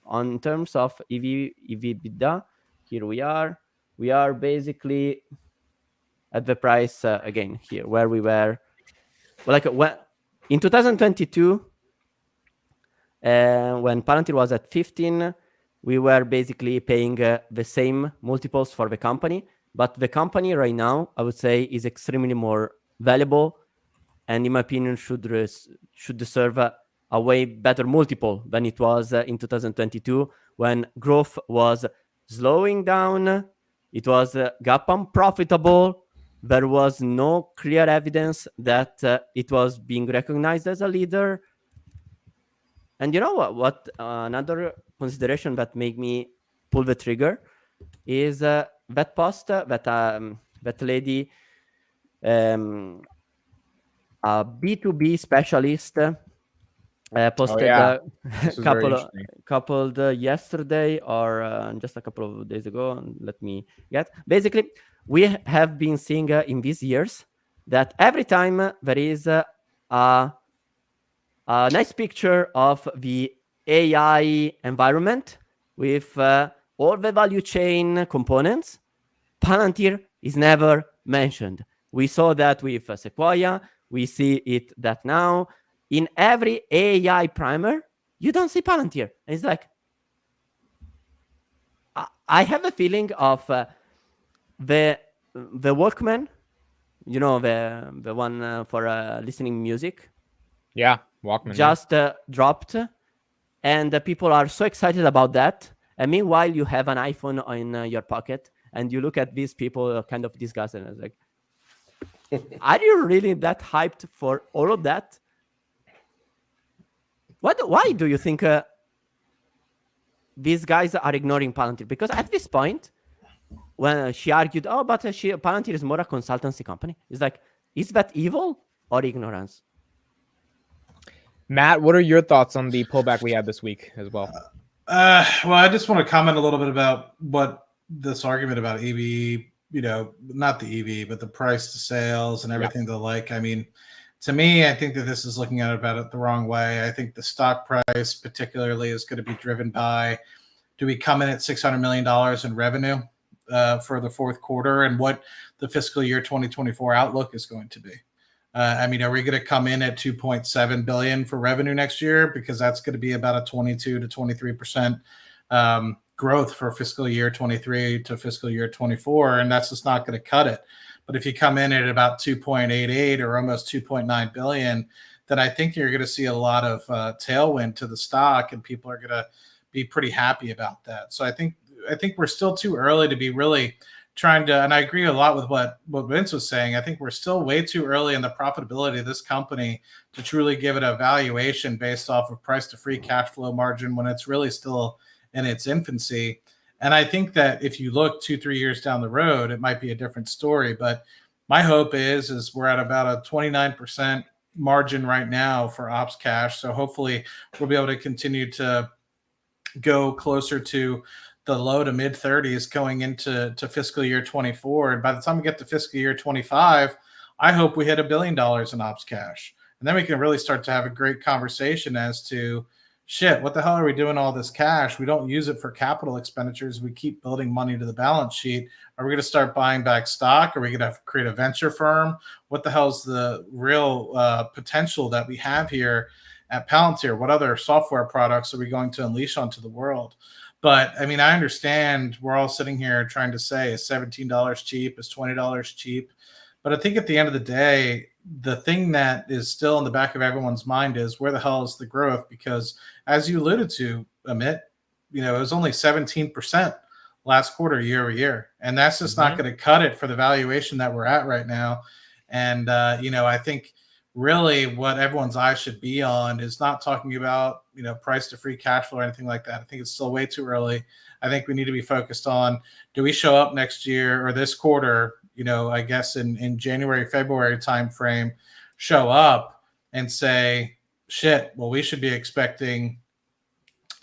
on terms of EV EBITDA, here we are basically at the price, again, here, where we were. Like in 2022, when Palantir was at 15, we were basically paying the same multiples for the company. But the company right now, I would say, is extremely more valuable, and in my opinion, should deserve a way better multiple than it was in 2022, when growth was slowing down. It was GAAP unprofitable. There was no clear evidence that it was being recognized as a leader. And you know what? Another consideration that made me pull the trigger is that post that lady, a B2B specialist, posted coupled yesterday or just a couple of days ago. Let me get. Basically, we have been seeing in these years that every time there is a nice picture of the AI environment with all the value chain components, Palantir is never mentioned. We saw that with Sequoia. We see it that now in every AI primer, you don't see Palantir. And it's like, I have a feeling of the Walkman, the one for listening music. Yeah, Walkman. Just dropped, and people are so excited about that. And meanwhile, you have an iPhone in your pocket, and you look at these people kind of disgusted. And it's like, are you really that hyped for all of that? Why do you think these guys are ignoring Palantir? Because at this point, when she argued, but Palantir is more a consultancy company. It's like, is that evil or ignorance? Matt, what are your thoughts on the pullback we had this week as well? Well, I just want to comment a little bit about what this argument about EV, not the EV, but the price to sales and everything to like. I mean, to me, I think that this is looking at it the wrong way. I think the stock price particularly is going to be driven by, do we come in at $600 million in revenue for the fourth quarter, and what the fiscal year 2024 outlook is going to be. I mean, are we going to come in at 2.7 billion for revenue next year? Because that's going to be about a 22 to 23% growth for fiscal year 23 to fiscal year 24, and that's just not going to cut it. But if you come in at about 2.88 or almost 2.9 billion, then I think you're going to see a lot of tailwind to the stock, and people are going to be pretty happy about that. So I think we're still too early to be really trying to, and I agree a lot with what Vince was saying. I think we're still way too early in the profitability of this company to truly give it a valuation based off of price to free cash flow margin when it's really still in its infancy. And I think that if you look 2-3 years down the road, it might be a different story. But my hope is we're at about a 29% margin right now for ops cash. So hopefully we'll be able to continue to go closer to the low to mid 30s going into fiscal year 24. And by the time we get to fiscal year 25, I hope we hit $1 billion in ops cash. And then we can really start to have a great conversation as to, shit, what the hell are we doing all this cash? We don't use it for capital expenditures. We keep building money to the balance sheet. Are we going to start buying back stock? Are we going to create a venture firm? What the hell's the real potential that we have here at Palantir? What other software products are we going to unleash onto the world? But I mean, I understand we're all sitting here trying to say, is $17 cheap? Is $20 cheap? But I think at the end of the day, the thing that is still in the back of everyone's mind is, where the hell is the growth? Because as you alluded to, Amit, it was only 17% last quarter, year over year. And that's just not going to cut it for the valuation that we're at right now. And, I think really what everyone's eyes should be on is not talking about, price to free cash flow or anything like that. I think it's still way too early. I think we need to be focused on, do we show up next year or this quarter, I guess in January, February timeframe, show up and say, shit, well, we should be expecting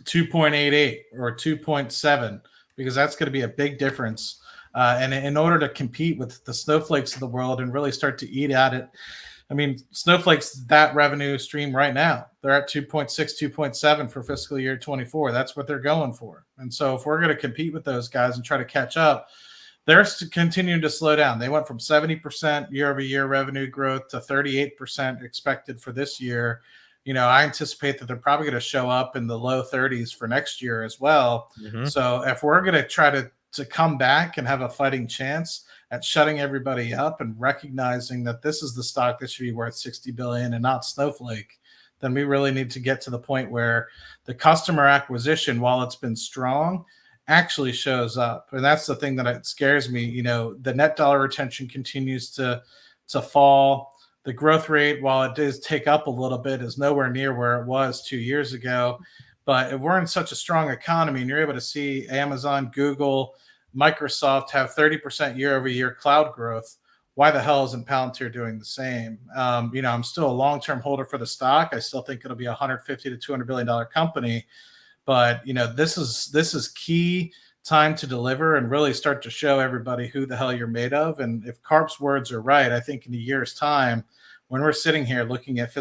2.88 or 2.7, because that's going to be a big difference. And in order to compete with the Snowflakes of the world and really start to eat at it, I mean, Snowflake's that revenue stream right now. They're at 2.6, 2.7 for fiscal year 24. That's what they're going for. And so if we're going to compete with those guys and try to catch up, they're continuing to slow down. They went from 70% year over year revenue growth to 38% expected for this year. I anticipate that they're probably going to show up in the low 30s for next year as well. So if we're going to try to come back and have a fighting chance at shutting everybody up and recognizing that this is the stock that should be worth $60 billion and not Snowflake, then we really need to get to the point where the customer acquisition, while it's been strong, actually shows up. And that's the thing that scares me. The net dollar retention continues to fall. The growth rate, while it does take up a little bit, is nowhere near where it was 2 years ago. But if we're in such a strong economy and you're able to see Amazon, Google, Microsoft have 30% year over year cloud growth, why the hell isn't Palantir doing the same? I'm still a long-term holder for the stock. I still think it'll be a $150 to $200 billion company. But, this is key time to deliver and really start to show everybody who the hell you're made of. And if Karp's words are right, I think in a year's time, when we're sitting here looking at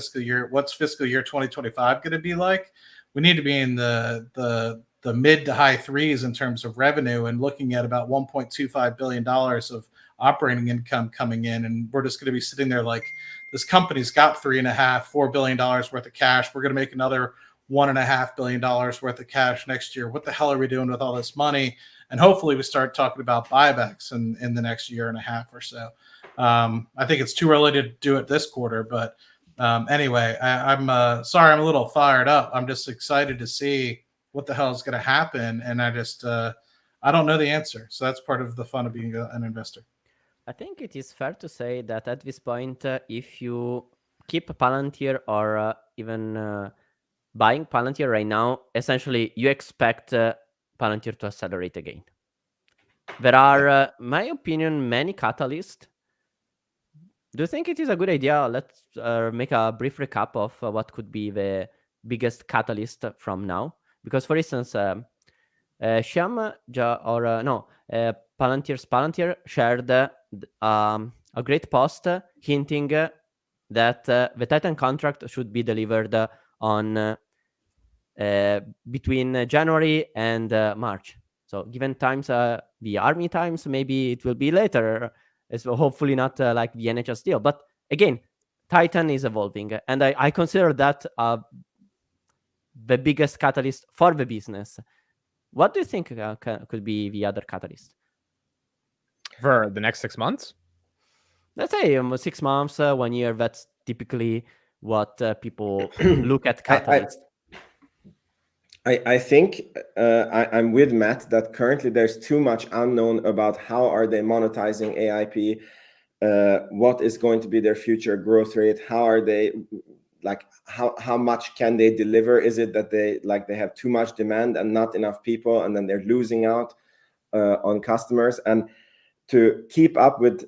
what's fiscal year 2025 going to be like, we need to be in the mid to high threes in terms of revenue and looking at about $1.25 billion of operating income coming in. And we're just going to be sitting there like, this company's got $4 billion worth of cash. We're going to make another $1.5 billion worth of cash next year. What the hell are we doing with all this money? And hopefully we start talking about buybacks in the next year and a half or so. I think it's too early to do it this quarter, but anyway, I'm sorry, I'm a little fired up. I'm just excited to see what the hell is going to happen. And I don't know the answer. So that's part of the fun of being an investor. I think it is fair to say that at this point, if you keep Palantir or even buying Palantir right now, essentially you expect Palantir to accelerate again. There are, my opinion, many catalysts. Do you think it is a good idea? Let's make a brief recap of what could be the biggest catalyst from now. Because, for instance, Shyam Palantir shared a great post hinting that the Titan contract should be delivered on between January and March. So given times, the army times, maybe it will be later. So hopefully not like the NHS deal. But again, Titan is evolving. And I consider that the biggest catalyst for the business. What do you think could be the other catalyst? For the next 6 months? Let's say 6 months, 1 year. That's typically what people look at Catalyst. I think I'm with Matt that currently there's too much unknown about how are they monetizing AIP, what is going to be their future growth rate, how are they, like how much can they deliver? Is it that they have too much demand and not enough people, and then they're losing out on customers? And to keep up with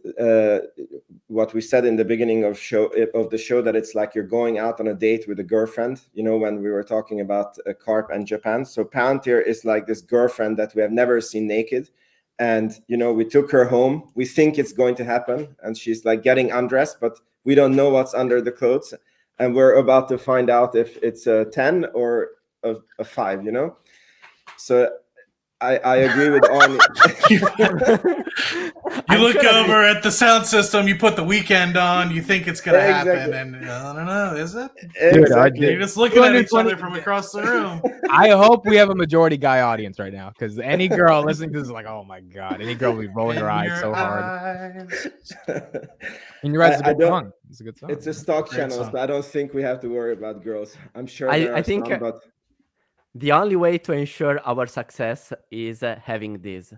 what we said in the beginning of the show, that it's like you're going out on a date with a girlfriend, when we were talking about Karp and Japan. So Palantir is like this girlfriend that we have never seen naked. And, we took her home. We think it's going to happen. And she's like getting undressed, but we don't know what's under the clothes. And we're about to find out if it's a 10 or a 5, So I agree with Arnie. You look over at the sound system, you put The Weeknd on, you think it's going to happen, Exactly. and I don't know, is it? Exactly. You're just looking at each other from across the room. I hope we have a majority guy audience right now, because any girl listening to this is like, oh my God, any girl will be rolling her eyes so hard. In Your Eyes is a good song. It's a good song. It's a stock channel, so I don't think we have to worry about girls. I'm sure I think some, but the only way to ensure our success is having this.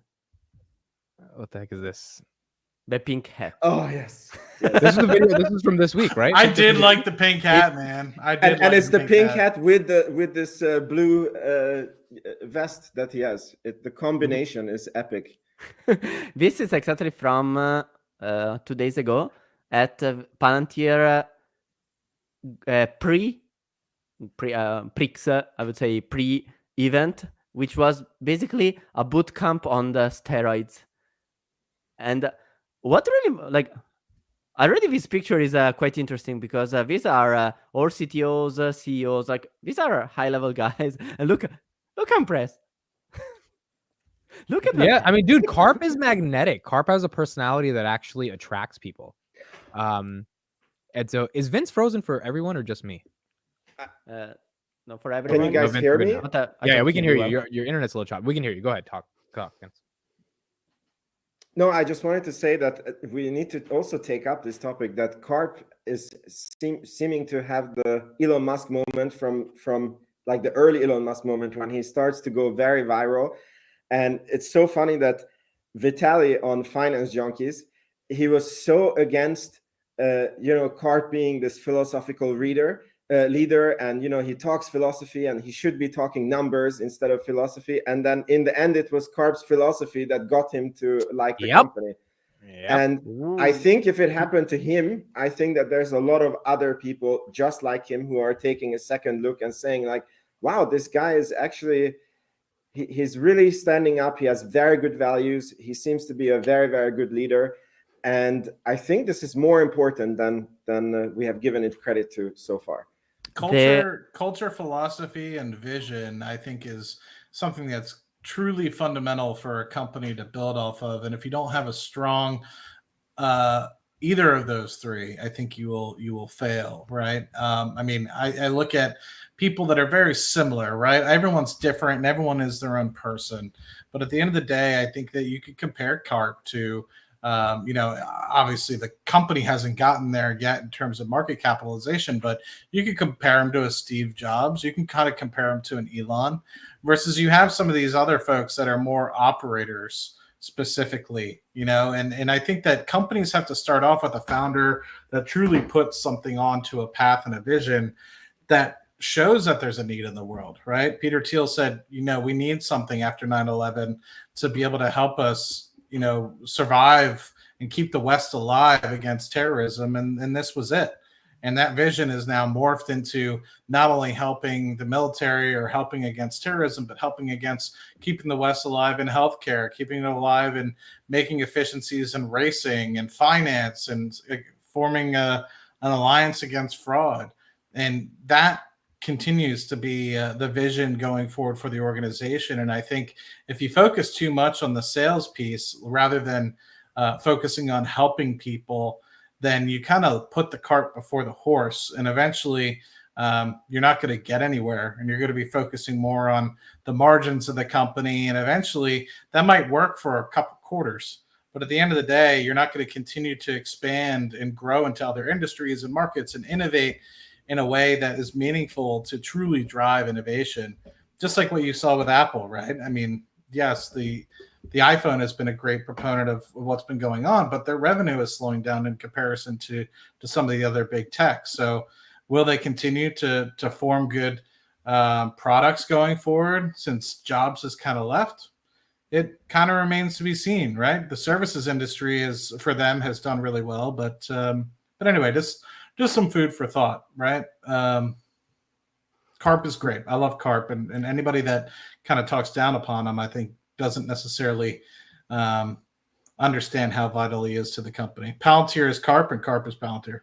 What the heck is this? The pink hat. Oh yes. This is the video. This is from this week, right? I did like the pink hat, man. I did, and it's the pink hat with this blue vest that he has. The combination is epic. This is exactly from 2 days ago at Palantir Prix, I would say pre-event, which was basically a boot camp on the steroids. And what really, already this picture is quite interesting, because these are all CTOs, CEOs, these are high-level guys. And look, I'm impressed. Look at that. Yeah, I mean, dude, Karp is magnetic. Karp has a personality that actually attracts people. And so, is Vince frozen for everyone or just me? No, for everyone. Can you guys hear me? Yeah, we can hear you. Your internet's a little choppy. We can hear you. Go ahead, talk, Vince. No, I just wanted to say that we need to also take up this topic that Karp is seeming to have the Elon Musk moment from like the early Elon Musk moment, when he starts to go very viral. And it's so funny that Vitaly on Finance Junkies, he was so against Karp being this philosophical leader, and he talks philosophy, and he should be talking numbers instead of philosophy. And then in the end, it was Karp's philosophy that got him to like the company. Yep. And I think if it happened to him, I think that there's a lot of other people just like him who are taking a second look and saying like, wow, this guy is actually, he's really standing up. He has very good values. He seems to be a very, very good leader. And I think this is more important than we have given it credit to so far. Culture, philosophy, and vision, I think, is something that's truly fundamental for a company to build off of. And if you don't have a strong either of those three, I think you will fail, right? I look at people that are very similar, right? Everyone's different and everyone is their own person. But at the end of the day, I think that you could compare Karp to obviously the company hasn't gotten there yet in terms of market capitalization, but you could compare him to a Steve Jobs. You can kind of compare him to an Elon, versus you have some of these other folks that are more operators specifically, and I think that companies have to start off with a founder that truly puts something onto a path and a vision that shows that there's a need in the world, right? Peter Thiel said, we need something after 9/11 to be able to help us survive and keep the West alive against terrorism. And this was it. And that vision is now morphed into not only helping the military or helping against terrorism, but helping against keeping the West alive in healthcare, keeping it alive and making efficiencies in racing and finance, and forming an alliance against fraud. And that continues to be the vision going forward for the organization. And I think if you focus too much on the sales piece rather than focusing on helping people, then you kind of put the cart before the horse, and eventually you're not going to get anywhere, and you're going to be focusing more on the margins of the company. And eventually that might work for a couple quarters, but at the end of the day, you're not going to continue to expand and grow into other industries and markets and innovate in a way that is meaningful to truly drive innovation, just like what you saw with Apple, right? I mean, yes, the iPhone has been a great proponent of what's been going on, but their revenue is slowing down in comparison to some of the other big tech. So will they continue to form good products going forward since Jobs has kind of left? It kind of remains to be seen, right? The services industry is for them has done really well, but anyway, just some food for thought, right? Karp is great. I love Karp, and anybody that kind of talks down upon him, I think, doesn't necessarily understand how vital he is to the company. Palantir is Karp, and Karp is Palantir.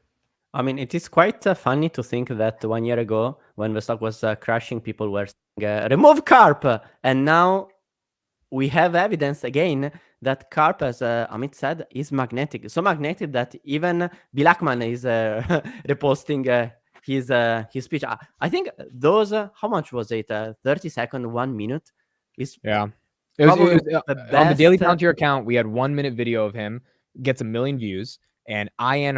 I mean, it is quite funny to think that 1 year ago, when the stock was crashing, people were saying, remove Karp, and now we have evidence again that Karp, as Amit said, is magnetic. So magnetic that even Bill Ackman is reposting his speech. I think those, how much was it? 30 seconds, 1 minute? Is It was the on the Daily best. Palantir account. We had 1 minute video of him, gets 1 million views, and Ian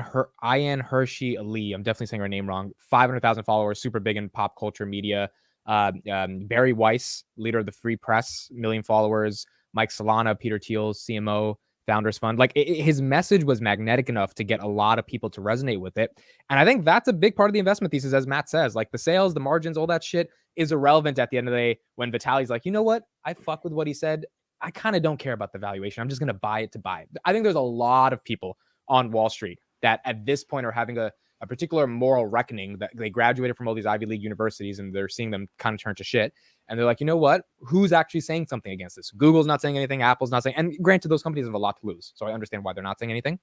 Hershey Ali, I'm definitely saying her name wrong, 500,000 followers, super big in pop culture media. Barry Weiss, leader of the Free Press, 1 million followers. Mike Solana, Peter Thiel's CMO, Founders Fund. Like his message was magnetic enough to get a lot of people to resonate with it. And I think that's a big part of the investment thesis, as Matt says. Like the sales, the margins, all that shit is irrelevant at the end of the day when Vitaly's like, you know what? I fuck with what he said. I kind of don't care about the valuation. I'm just going to buy it to buy it. I think there's a lot of people on Wall Street that at this point are having a particular moral reckoning, that they graduated from all these Ivy League universities and they're seeing them kind of turn to shit. And they're like, you know what? Who's actually saying something against this? Google's not saying anything. Apple's not saying. And granted, those companies have a lot to lose. So I understand why they're not saying anything.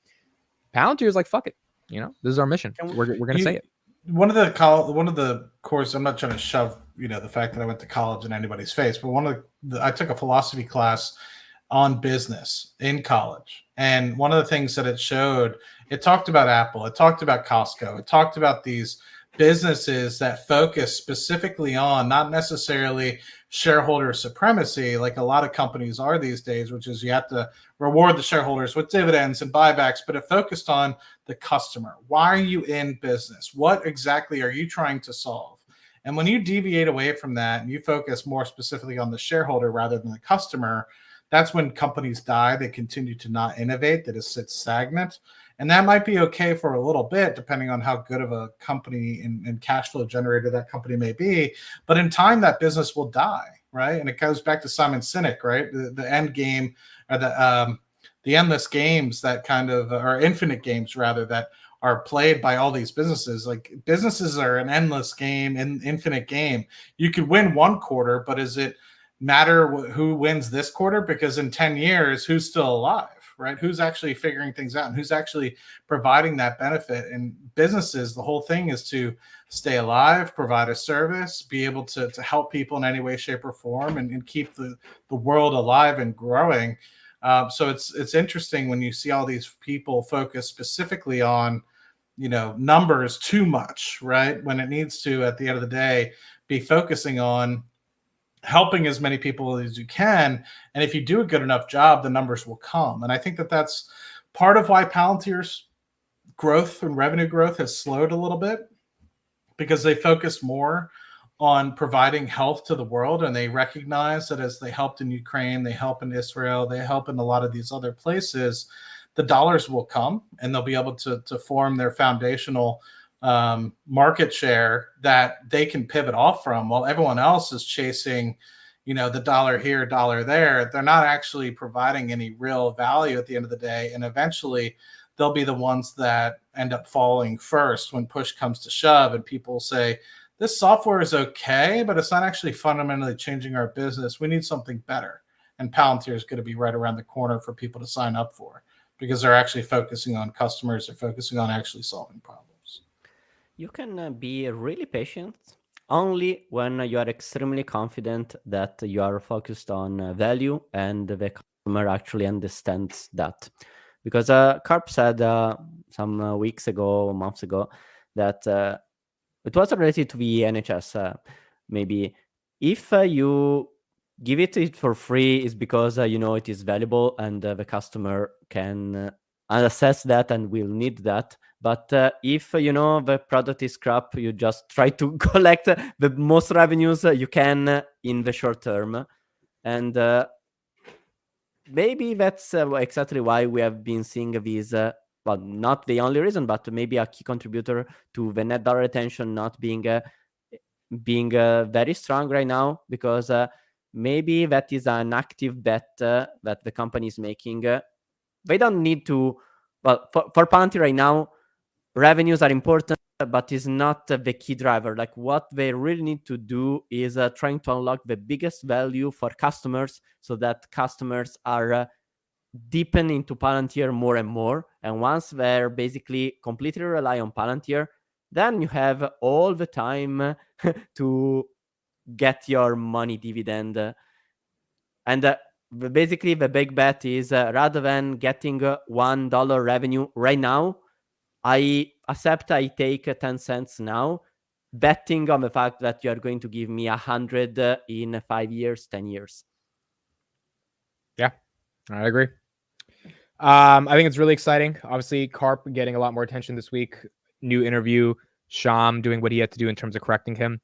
Palantir is like, fuck it. You know, this is our mission. We're going to say it. One of the course, I'm not trying to shove, the fact that I went to college in anybody's face, but I took a philosophy class on business in college. And one of the things that it showed, it talked about Apple, it talked about Costco, it talked about these businesses that focus specifically on not necessarily shareholder supremacy like a lot of companies are these days, which is you have to reward the shareholders with dividends and buybacks, but it focused on the customer. Why are you in business? What exactly are you trying to solve? And when you deviate away from that and you focus more specifically on the shareholder rather than the customer, that's when companies die. They continue to not innovate. They just sit stagnant. And that might be okay for a little bit, depending on how good of a company and cash flow generator that company may be. But in time, that business will die, right? And it goes back to Simon Sinek, right? The end game, or the endless games that kind of, or infinite games rather, that are played by all these businesses. Like businesses are an endless game, an infinite game. You could win one quarter, but does it matter who wins this quarter? Because in 10 years, who's still alive? Right? Who's actually figuring things out and who's actually providing that benefit? And businesses, the whole thing is to stay alive, provide a service, be able to help people in any way, shape, or form, and keep the world alive and growing. So it's interesting when you see all these people focus specifically on, numbers too much, right? When it needs to, at the end of the day, be focusing on helping as many people as you can. And if you do a good enough job, the numbers will come. And I think that that's part of why Palantir's growth and revenue growth has slowed a little bit, because they focus more on providing health to the world. And they recognize that as they helped in Ukraine, they help in Israel, they help in a lot of these other places, the dollars will come and they'll be able to form their foundational market share that they can pivot off from, while everyone else is chasing, the dollar here, dollar there. They're not actually providing any real value at the end of the day. And eventually they'll be the ones that end up falling first when push comes to shove. And people say, this software is okay, but it's not actually fundamentally changing our business. We need something better. And Palantir is going to be right around the corner for people to sign up for, because they're actually focusing on customers. They're focusing on actually solving problems. You can be really patient only when you are extremely confident that you are focused on value and the customer actually understands that. Because Karp said some weeks ago, months ago, that it was related to the NHS. Maybe if you give it for free, is because it is valuable and the customer can assess that, and we'll need that. But if the product is crap, you just try to collect the most revenues you can in the short term, and maybe that's exactly why we have been seeing these. Well, not the only reason, but maybe a key contributor to the net dollar retention not being very strong right now, because maybe that is an active bet that the company is making. They don't need to. Well, for Palantir right now, revenues are important, but is not the key driver. Like, what they really need to do is trying to unlock the biggest value for customers, so that customers are deepen into Palantir more and more. And once they're basically completely rely on Palantir, then you have all the time to get your money dividend. And basically the big bet is rather than getting $1 revenue right now, I accept I take 10 cents now, betting on the fact that you are going to give me 100 in 5 years, 10 years. Yeah, I agree. I think it's really exciting. Obviously, Karp getting a lot more attention this week. New interview. Shyam doing what he had to do in terms of correcting him.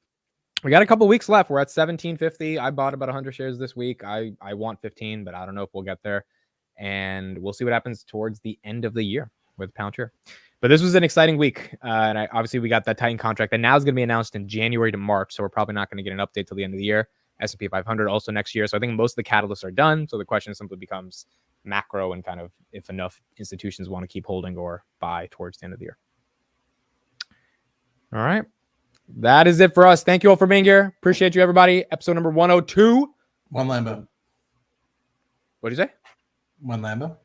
We got a couple weeks left. We're at 1750. I bought about 100 shares this week. I want 15, but I don't know if we'll get there. And we'll see what happens towards the end of the year with Palantir. But this was an exciting week. And obviously, we got that Titan contract that now is going to be announced in January to March. So we're probably not going to get an update till the end of the year. S&P 500 also next year. So I think most of the catalysts are done. So the question simply becomes macro and kind of if enough institutions want to keep holding or buy towards the end of the year. All right. That is it for us. Thank you all for being here. Appreciate you, everybody. Episode number 102. One Lambo. What'd you say? One Lambo.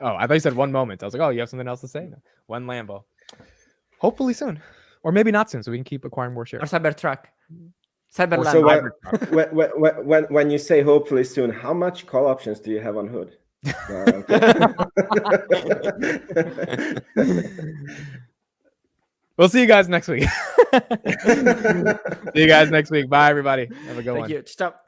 Oh, I thought you said one moment. I was like, oh, you have something else to say? No. One Lambo. Hopefully soon. Or maybe not soon, so we can keep acquiring more shares. Or Cybertruck. Cyberland. So when you say hopefully soon, how much call options do you have on Hood? We'll see you guys next week. See you guys next week. Bye, everybody. Have a good one. Thank you. Stop.